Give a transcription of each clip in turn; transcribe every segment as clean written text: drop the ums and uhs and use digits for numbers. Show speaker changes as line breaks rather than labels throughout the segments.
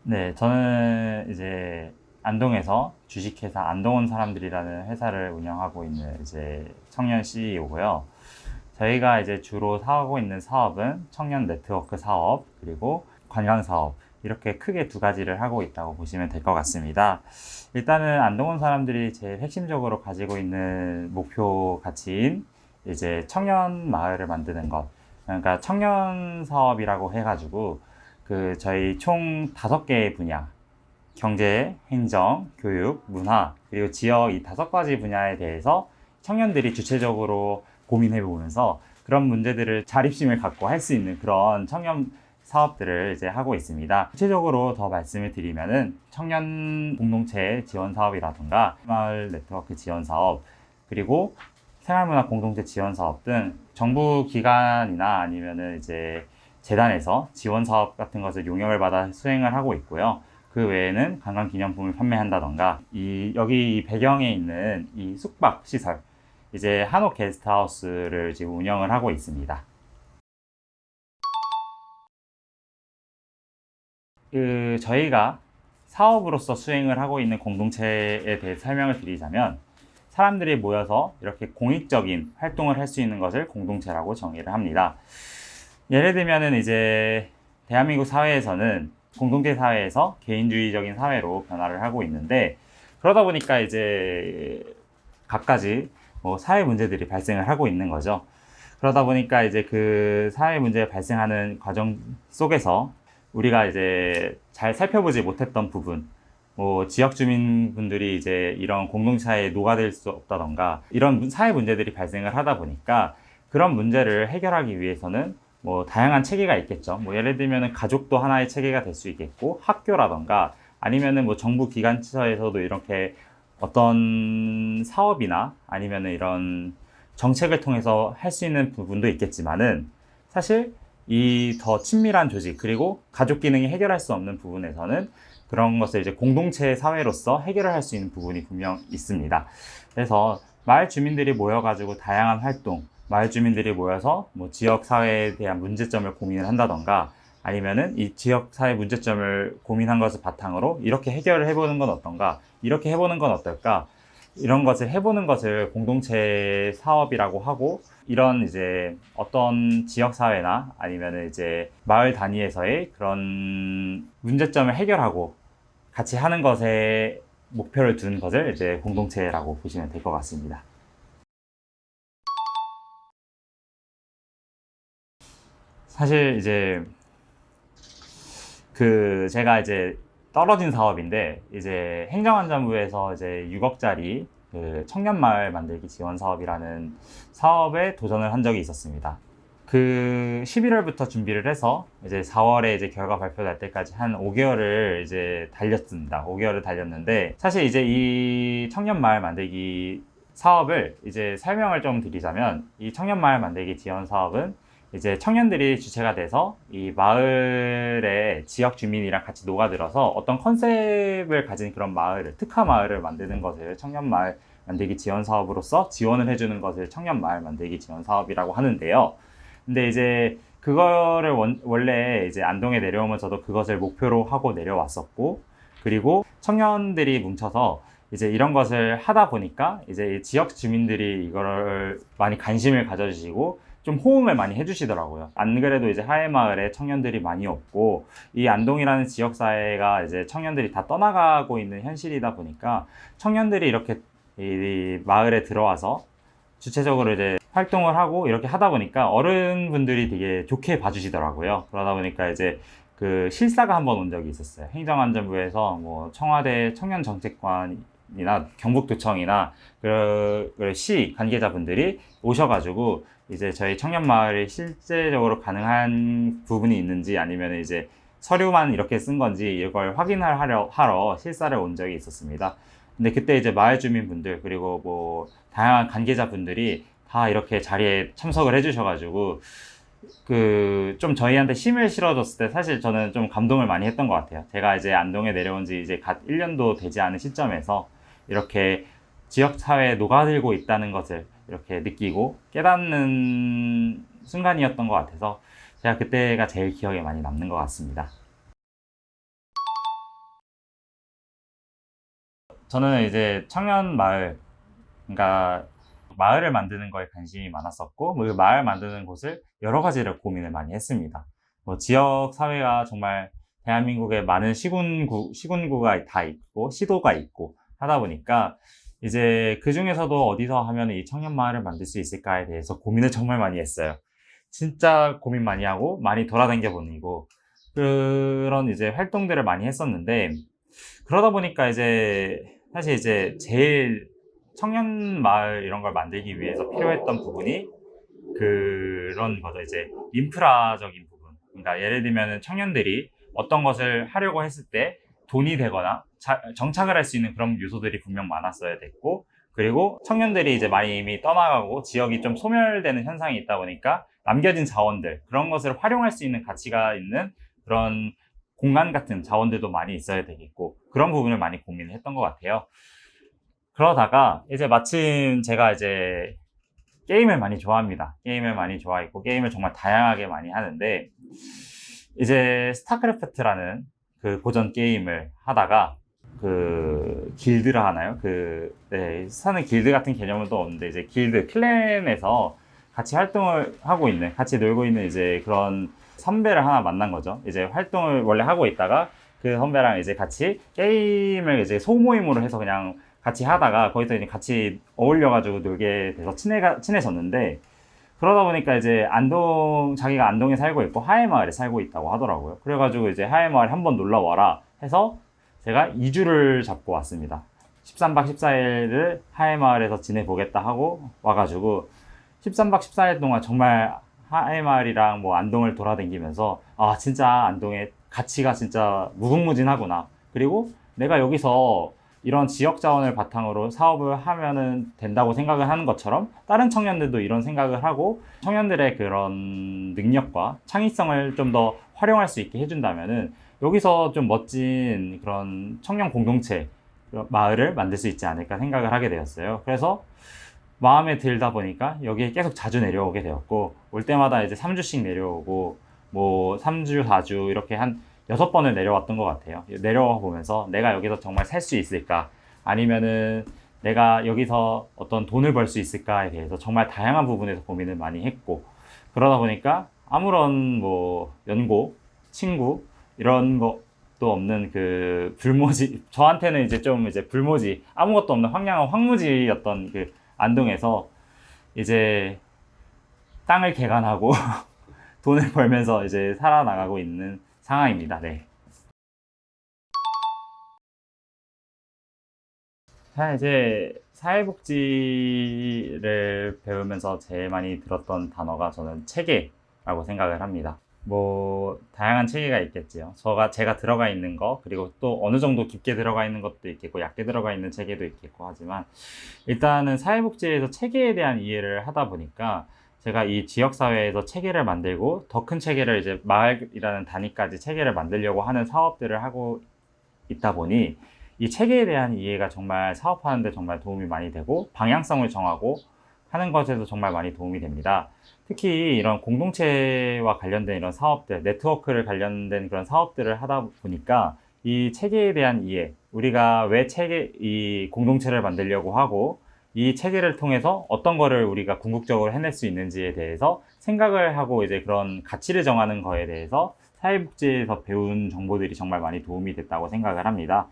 네, 저는 이제 안동에서 주식회사 안동온 사람들이라는 회사를 운영하고 있는 이제 청년 CEO고요. 저희가 이제 주로 하고 있는 사업은 청년 네트워크 사업, 그리고 관광 사업, 이렇게 크게 두 가지를 하고 있다고 보시면 될 것 같습니다. 일단은 안동온 사람들이 제일 핵심적으로 가지고 있는 목표 가치인 이제 청년 마을을 만드는 것. 그러니까 청년 사업이라고 해가지고 저희 총 5개의 분야, 경제, 행정, 교육, 문화, 그리고 지역, 이 5가지 분야에 대해서 청년들이 주체적으로 고민해 보면서 그런 문제들을 자립심을 갖고 할 수 있는 그런 청년 사업들을 이제 하고 있습니다. 구체적으로 더 말씀을 드리면은 청년 공동체 지원 사업이라든가 마을 네트워크 지원 사업, 그리고 생활문화 공동체 지원 사업 등 정부 기관이나 아니면은 이제 재단에서 지원 사업 같은 것을 용역을 받아 수행을 하고 있고요. 그 외에는 관광기념품을 판매한다던가, 여기 이 배경에 있는 이 숙박 시설, 이제 한옥 게스트하우스를 지금 운영을 하고 있습니다. 저희가 사업으로서 수행을 하고 있는 공동체에 대해 설명을 드리자면, 사람들이 모여서 이렇게 공익적인 활동을 할 수 있는 것을 공동체라고 정의를 합니다. 예를 들면은 이제 대한민국 사회에서는 공동체 사회에서 개인주의적인 사회로 변화를 하고 있는데, 그러다 보니까 이제 갖가지 사회 문제들이 발생을 하고 있는 거죠. 그러다 보니까 이제 그 사회 문제 발생하는 과정 속에서 우리가 이제 잘 살펴보지 못했던 부분, 지역 주민분들이 이제 이런 공동체에 녹아들 수 없다던가, 이런 사회 문제들이 발생을 하다 보니까 그런 문제를 해결하기 위해서는 다양한 체계가 있겠죠. 예를 들면 가족도 하나의 체계가 될 수 있겠고, 학교라던가 아니면은 정부 기관처에서도 이렇게 어떤 사업이나 아니면은 이런 정책을 통해서 할 수 있는 부분도 있겠지만은, 사실 이 더 친밀한 조직, 그리고 가족 기능이 해결할 수 없는 부분에서는 그런 것을 이제 공동체 사회로서 해결을 할 수 있는 부분이 분명 있습니다. 그래서 마을 주민들이 모여가지고 다양한 활동, 마을 주민들이 모여서 지역 사회에 대한 문제점을 고민을 한다던가, 아니면은 이 지역 사회 문제점을 고민한 것을 바탕으로 이렇게 해결을 해보는 건 어떤가, 이렇게 해보는 건 어떨까, 이런 것을 해보는 것을 공동체 사업이라고 하고, 이런 이제 어떤 지역 사회나 아니면은 이제 마을 단위에서의 그런 문제점을 해결하고 같이 하는 것에 목표를 둔 것을 이제 공동체라고 보시면 될 것 같습니다. 사실 이제 제가 이제 떨어진 사업인데, 이제 행정안전부에서 이제 6억짜리 청년마을 만들기 지원 사업이라는 사업에 도전을 한 적이 있었습니다. 11월부터 준비를 해서 이제 4월에 이제 결과 발표될 때까지 한 5개월을 이제 달렸습니다. 5개월을 달렸는데, 사실 이제 이 청년마을 만들기 사업을 이제 설명을 좀 드리자면, 이 청년마을 만들기 지원 사업은 이제 청년들이 주체가 돼서 이 마을의 지역 주민이랑 같이 녹아들어서 어떤 컨셉을 가진 그런 특화 마을을 만드는 것을 청년마을 만들기 지원 사업으로서 지원을 해주는 것을 청년마을 만들기 지원 사업이라고 하는데요. 근데 이제 그거를 원래 이제 안동에 내려오면 저도 그것을 목표로 하고 내려왔었고, 그리고 청년들이 뭉쳐서 이제 이런 것을 하다 보니까 이제 지역 주민들이 이거를 많이 관심을 가져주시고 좀 호응을 많이 해주시더라고요. 안 그래도 이제 하회마을에 청년들이 많이 없고, 이 안동이라는 지역사회가 이제 청년들이 다 떠나가고 있는 현실이다 보니까 청년들이 이렇게 이 마을에 들어와서 주체적으로 이제 활동을 하고 이렇게 하다 보니까 어른분들이 되게 좋게 봐주시더라고요. 그러다 보니까 이제 실사가 한번 온 적이 있었어요. 행정안전부에서 청와대 청년정책관이나 경북도청이나 시 관계자분들이 오셔가지고 이제 저희 청년마을이 실제적으로 가능한 부분이 있는지, 아니면 이제 서류만 이렇게 쓴 건지 이걸 확인을 하러 실사를 온 적이 있었습니다. 근데 그때 이제 마을 주민분들, 그리고 다양한 관계자분들이 다 이렇게 자리에 참석을 해주셔가지고 좀 저희한테 힘을 실어줬을 때 사실 저는 좀 감동을 많이 했던 것 같아요. 제가 이제 안동에 내려온 지 이제 갓 1년도 되지 않은 시점에서 이렇게 지역 사회에 녹아들고 있다는 것을 이렇게 느끼고 깨닫는 순간이었던 것 같아서 제가 그때가 제일 기억에 많이 남는 것 같습니다. 저는 이제 청년 마을, 그러니까 마을을 만드는 거에 관심이 많았었고, 뭐 마을 만드는 곳을 여러 가지를 고민을 많이 했습니다. 뭐 지역 사회가 정말 대한민국에 많은 시군구가 다 있고, 시도가 있고 하다 보니까 이제 그 중에서도 어디서 하면 이 청년 마을을 만들 수 있을까에 대해서 고민을 정말 많이 했어요. 진짜 고민 많이 하고 많이 돌아다녀 보니고 그런 이제 활동들을 많이 했었는데, 그러다 보니까 이제 사실 이제 제일 청년 마을 이런 걸 만들기 위해서 필요했던 부분이 그런 거죠. 이제 인프라적인 부분. 그러니까 예를 들면 청년들이 어떤 것을 하려고 했을 때 돈이 되거나 정착을 할 수 있는 그런 요소들이 분명 많았어야 됐고, 그리고 청년들이 이제 많이 이미 떠나가고 지역이 좀 소멸되는 현상이 있다 보니까 남겨진 자원들, 그런 것을 활용할 수 있는 가치가 있는 그런 공간 같은 자원들도 많이 있어야 되겠고, 그런 부분을 많이 고민을 했던 것 같아요. 그러다가 이제 마침 제가 이제 게임을 많이 좋아합니다. 게임을 많이 좋아했고 게임을 정말 다양하게 많이 하는데, 이제 스타크래프트라는 그 고전 게임을 하다가 그 길드라 하나요? 사는 길드 같은 개념은 또 없는데, 이제 길드 클랜에서 같이 활동을 하고 있는, 같이 놀고 있는 이제 그런 선배를 하나 만난 거죠. 이제 활동을 원래 하고 있다가 그 선배랑 이제 같이 게임을 이제 소모임으로 해서 그냥 같이 하다가 거기서 이제 같이 어울려가지고 놀게 돼서 친해졌는데, 그러다 보니까 이제 자기가 안동에 살고 있고 하회마을에 살고 있다고 하더라고요. 그래가지고 이제 하회마을에 한번 놀러 와라 해서 제가 2주를 잡고 왔습니다. 13박 14일을 하회마을에서 지내보겠다 하고 와가지고 13박 14일 동안 정말 하회마을이랑 뭐 안동을 돌아다니면서, 아 진짜 안동의 가치가 진짜 무궁무진하구나. 그리고 내가 여기서 이런 지역 자원을 바탕으로 사업을 하면은 된다고 생각을 하는 것처럼 다른 청년들도 이런 생각을 하고 청년들의 그런 능력과 창의성을 좀 더 활용할 수 있게 해준다면은 여기서 좀 멋진 그런 청년 공동체, 마을을 만들 수 있지 않을까 생각을 하게 되었어요. 그래서 마음에 들다 보니까 여기에 계속 자주 내려오게 되었고, 올 때마다 이제 3주씩 내려오고, 뭐 3주, 4주 이렇게 한 6번을 내려왔던 것 같아요. 내려와 보면서 내가 여기서 정말 살 수 있을까? 아니면은 내가 여기서 어떤 돈을 벌 수 있을까에 대해서 정말 다양한 부분에서 고민을 많이 했고, 그러다 보니까 아무런 뭐 연고, 친구 이런 것도 없는 그 불모지, 저한테는 이제 좀 이제 불모지, 아무것도 없는 황량한 황무지였던 그 안동에서 이제 땅을 개간하고 돈을 벌면서 이제 살아나가고 있는 상황입니다. 네. 이제 사회복지를 배우면서 제일 많이 들었던 단어가 저는 체계라고 생각을 합니다. 뭐 다양한 체계가 있겠지요. 제가 들어가 있는 거, 그리고 또 어느 정도 깊게 들어가 있는 것도 있겠고 얕게 들어가 있는 체계도 있겠고 하지만, 일단은 사회복지에서 체계에 대한 이해를 하다 보니까 제가 이 지역사회에서 체계를 만들고 더 큰 체계를 이제 마을이라는 단위까지 체계를 만들려고 하는 사업들을 하고 있다 보니 이 체계에 대한 이해가 정말 사업하는데 정말 도움이 많이 되고 방향성을 정하고 하는 것에도 정말 많이 도움이 됩니다. 특히 이런 공동체와 관련된 이런 사업들, 네트워크를 관련된 그런 사업들을 하다 보니까 이 체계에 대한 이해, 우리가 왜 이 공동체를 만들려고 하고 이 체계를 통해서 어떤 거를 우리가 궁극적으로 해낼 수 있는지에 대해서 생각을 하고 이제 그런 가치를 정하는 거에 대해서 사회복지에서 배운 정보들이 정말 많이 도움이 됐다고 생각을 합니다.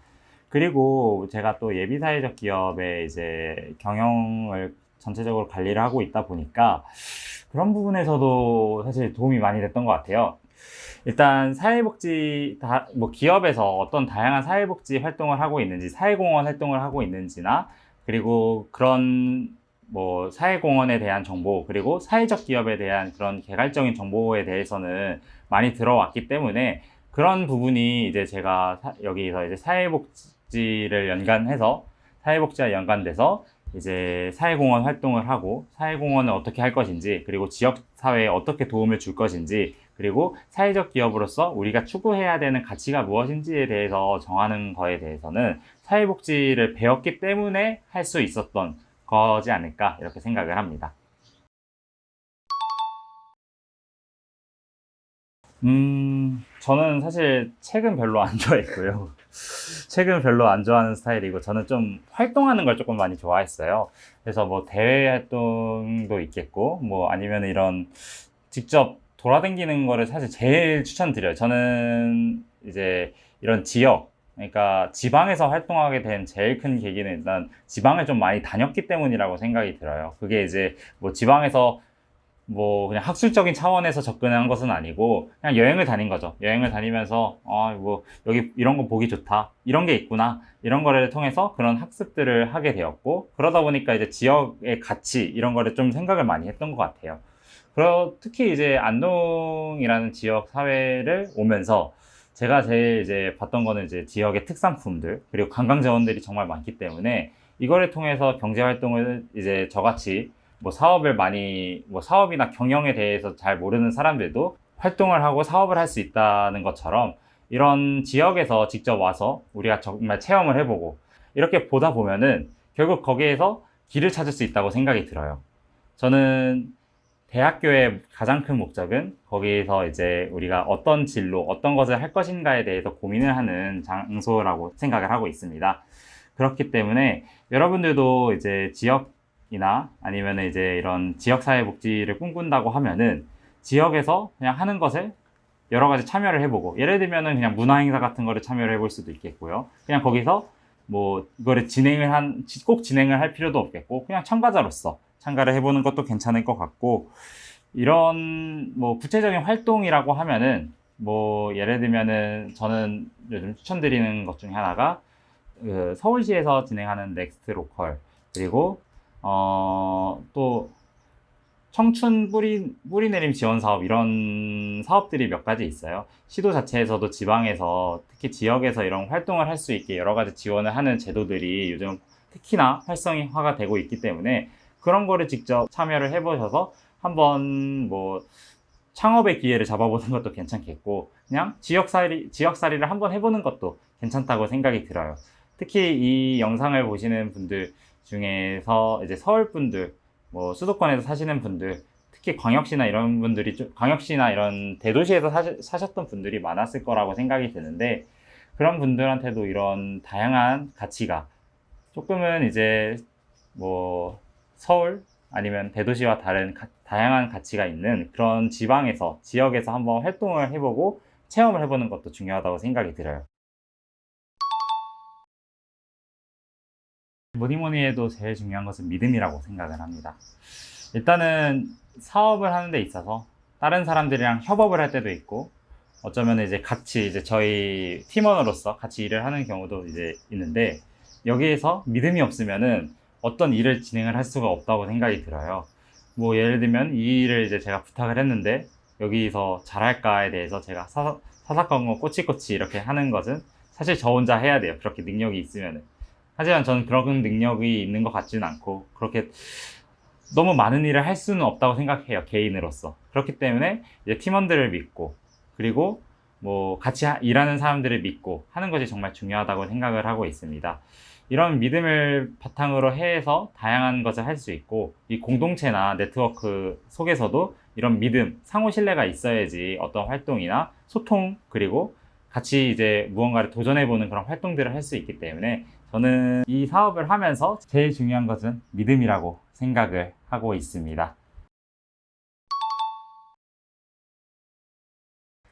그리고 제가 또 예비사회적 기업의 이제 경영을 전체적으로 관리를 하고 있다 보니까 그런 부분에서도 사실 도움이 많이 됐던 것 같아요. 일단 뭐 기업에서 어떤 다양한 사회복지 활동을 하고 있는지, 사회공헌 활동을 하고 있는지나, 그리고 그런 뭐 사회공헌에 대한 정보, 그리고 사회적 기업에 대한 그런 개괄적인 정보에 대해서는 많이 들어왔기 때문에, 그런 부분이 이제 제가 여기서 이제 사회복지를 연관해서, 사회복지와 연관돼서 이제 사회공헌 활동을 하고 사회공헌을 어떻게 할 것인지, 그리고 지역사회에 어떻게 도움을 줄 것인지, 그리고 사회적 기업으로서 우리가 추구해야 되는 가치가 무엇인지에 대해서 정하는 거에 대해서는 사회복지를 배웠기 때문에 할 수 있었던 거지 않을까 이렇게 생각을 합니다. 저는 사실 책은 별로 안 좋아했고요. 책은 별로 안 좋아하는 스타일이고, 저는 좀 활동하는 걸 조금 많이 좋아했어요. 그래서 뭐 대외 활동도 있겠고, 뭐 아니면 이런 직접 돌아다니는 거를 사실 제일 추천드려요. 저는 이제 이런 지역, 그러니까 지방에서 활동하게 된 제일 큰 계기는 일단 지방을 좀 많이 다녔기 때문이라고 생각이 들어요. 그게 이제 뭐 지방에서 뭐 그냥 학술적인 차원에서 접근한 것은 아니고 그냥 여행을 다닌 거죠. 여행을 다니면서 뭐 여기 이런 거 보기 좋다, 이런 게 있구나, 이런 거를 통해서 그런 학습들을 하게 되었고, 그러다 보니까 이제 지역의 가치 이런 거를 좀 생각을 많이 했던 것 같아요. 특히 이제 안동이라는 지역 사회를 오면서 제가 제일 이제 봤던 거는 이제 지역의 특산품들, 그리고 관광 자원들이 정말 많기 때문에 이거를 통해서 경제 활동을 이제 저같이 뭐 사업이나 경영에 대해서 잘 모르는 사람들도 활동을 하고 사업을 할 수 있다는 것처럼, 이런 지역에서 직접 와서 우리가 정말 체험을 해보고 이렇게 보다 보면은 결국 거기에서 길을 찾을 수 있다고 생각이 들어요. 저는 대학교의 가장 큰 목적은 거기에서 이제 우리가 어떤 진로, 어떤 것을 할 것인가에 대해서 고민을 하는 장소라고 생각을 하고 있습니다. 그렇기 때문에 여러분들도 이제 지역이나 아니면 이제 이런 지역사회복지를 꿈꾼다고 하면은 지역에서 그냥 하는 것을 여러 가지 참여를 해보고, 예를 들면은 그냥 문화행사 같은 거를 참여를 해볼 수도 있겠고요. 그냥 거기서 뭐 이거를 꼭 진행을 할 필요도 없겠고, 그냥 참가자로서 참가를 해보는 것도 괜찮을 것 같고, 이런 뭐 구체적인 활동이라고 하면은 뭐 예를 들면은 저는 요즘 추천드리는 것 중에 하나가 그 서울시에서 진행하는 넥스트 로컬, 그리고 또 청춘 뿌리내림 지원 사업, 이런 사업들이 몇 가지 있어요. 시도 자체에서도 지방에서 특히 지역에서 이런 활동을 할 수 있게 여러 가지 지원을 하는 제도들이 요즘 특히나 활성화가 되고 있기 때문에 그런 거를 직접 참여를 해보셔서 한번 뭐 창업의 기회를 잡아보는 것도 괜찮겠고, 그냥 지역살이를 한번 해보는 것도 괜찮다고 생각이 들어요. 특히 이 영상을 보시는 분들 중에서 이제 서울 분들, 뭐 수도권에서 사시는 분들, 특히 광역시나 이런 대도시에서 사셨던 분들이 많았을 거라고 생각이 드는데, 그런 분들한테도 이런 다양한 가치가 조금은 이제 뭐 서울 아니면 대도시와 다른 다양한 가치가 있는 그런 지역에서 한번 활동을 해보고 체험을 해보는 것도 중요하다고 생각이 들어요. 뭐니 뭐니 해도 제일 중요한 것은 믿음이라고 생각을 합니다. 일단은 사업을 하는 데 있어서 다른 사람들이랑 협업을 할 때도 있고, 어쩌면 이제 같이 이제 저희 팀원으로서 같이 일을 하는 경우도 이제 있는데, 여기에서 믿음이 없으면은 어떤 일을 진행을 할 수가 없다고 생각이 들어요. 뭐 예를 들면 이 일을 이제 제가 부탁을 했는데 여기서 잘할까에 대해서 제가 사사건건 꼬치꼬치 이렇게 하는 것은 사실 저 혼자 해야 돼요. 그렇게 능력이 있으면은. 하지만 저는 그런 능력이 있는 것 같지는 않고, 그렇게 너무 많은 일을 할 수는 없다고 생각해요, 개인으로서. 그렇기 때문에 이제 팀원들을 믿고, 그리고 뭐 같이 일하는 사람들을 믿고 하는 것이 정말 중요하다고 생각을 하고 있습니다. 이런 믿음을 바탕으로 해서 다양한 것을 할 수 있고, 이 공동체나 네트워크 속에서도 이런 믿음, 상호 신뢰가 있어야지 어떤 활동이나 소통, 그리고 같이 이제 무언가를 도전해보는 그런 활동들을 할 수 있기 때문에, 저는 이 사업을 하면서 제일 중요한 것은 믿음이라고 생각을 하고 있습니다.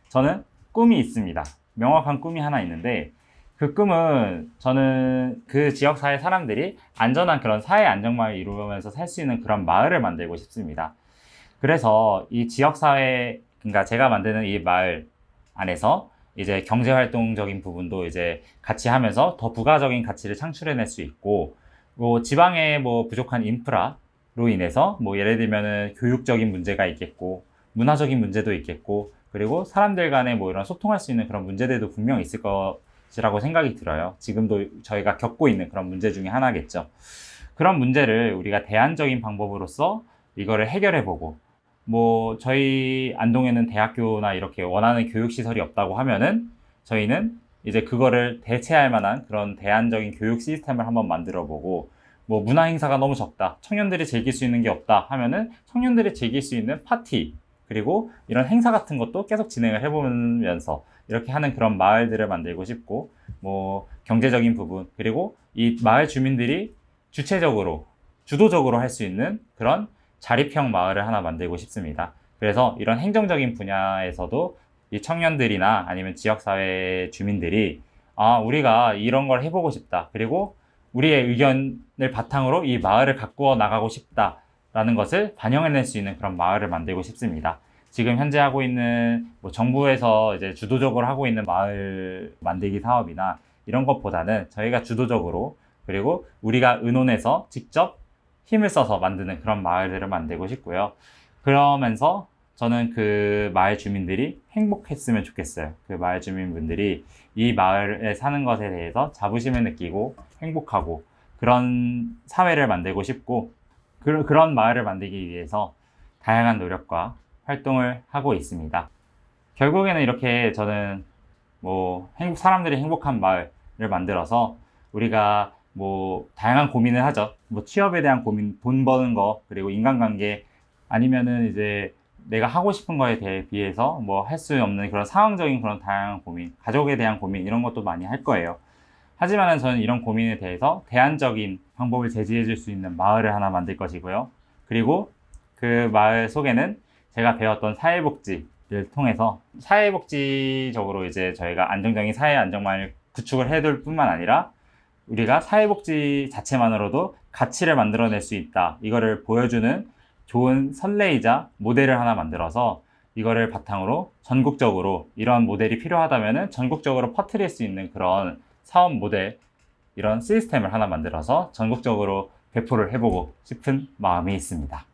저는 꿈이 있습니다. 명확한 꿈이 하나 있는데, 그 꿈은 저는 그 지역사회 사람들이 안전한 그런 사회 안정망을 이루면서 살 수 있는 그런 마을을 만들고 싶습니다. 그래서 이 지역사회, 그러니까 제가 만드는 이 마을 안에서 이제 경제활동적인 부분도 이제 같이 하면서 더 부가적인 가치를 창출해낼 수 있고, 뭐 지방에 뭐 부족한 인프라로 인해서 뭐 예를 들면은 교육적인 문제가 있겠고, 문화적인 문제도 있겠고, 그리고 사람들 간에 뭐 이런 소통할 수 있는 그런 문제들도 분명 있을 것이라고 생각이 들어요. 지금도 저희가 겪고 있는 그런 문제 중에 하나겠죠. 그런 문제를 우리가 대안적인 방법으로서 이거를 해결해보고, 뭐 저희 안동에는 대학교나 이렇게 원하는 교육시설이 없다고 하면은 저희는 이제 그거를 대체할 만한 그런 대안적인 교육 시스템을 한번 만들어 보고, 뭐 문화 행사가 너무 적다, 청년들이 즐길 수 있는 게 없다 하면은 청년들이 즐길 수 있는 파티, 그리고 이런 행사 같은 것도 계속 진행을 해보면서 이렇게 하는 그런 마을들을 만들고 싶고, 뭐 경제적인 부분, 그리고 이 마을 주민들이 주체적으로 주도적으로 할 수 있는 그런 자립형 마을을 하나 만들고 싶습니다. 그래서 이런 행정적인 분야에서도 이 청년들이나 아니면 지역사회 주민들이 우리가 이런 걸 해보고 싶다, 그리고 우리의 의견을 바탕으로 이 마을을 가꾸어 나가고 싶다라는 것을 반영해낼 수 있는 그런 마을을 만들고 싶습니다. 지금 현재 하고 있는 정부에서 이제 주도적으로 하고 있는 마을 만들기 사업이나 이런 것보다는 저희가 주도적으로, 그리고 우리가 의논해서 직접 힘을 써서 만드는 그런 마을들을 만들고 싶고요. 그러면서 저는 그 마을 주민들이 행복했으면 좋겠어요. 그 마을 주민분들이 이 마을에 사는 것에 대해서 자부심을 느끼고 행복하고 그런 사회를 만들고 싶고, 그런 마을을 만들기 위해서 다양한 노력과 활동을 하고 있습니다. 결국에는 이렇게 저는 사람들이 행복한 마을을 만들어서 우리가 다양한 고민을 하죠. 취업에 대한 고민, 돈 버는 거, 그리고 인간관계, 아니면은 이제 내가 하고 싶은 거에 대해 비해서 할 수 없는 그런 상황적인 그런 다양한 고민, 가족에 대한 고민, 이런 것도 많이 할 거예요. 하지만은 저는 이런 고민에 대해서 대안적인 방법을 제시해 줄 수 있는 마을을 하나 만들 것이고요. 그리고 그 마을 속에는 제가 배웠던 사회복지를 통해서 사회복지적으로 이제 저희가 안정적인 사회 안정망을 구축을 해둘 뿐만 아니라 우리가 사회복지 자체만으로도 가치를 만들어낼 수 있다, 이거를 보여주는 좋은 선례이자 모델을 하나 만들어서 이거를 바탕으로 전국적으로 이런 모델이 필요하다면 전국적으로 퍼뜨릴 수 있는 그런 사업 모델, 이런 시스템을 하나 만들어서 전국적으로 배포를 해보고 싶은 마음이 있습니다.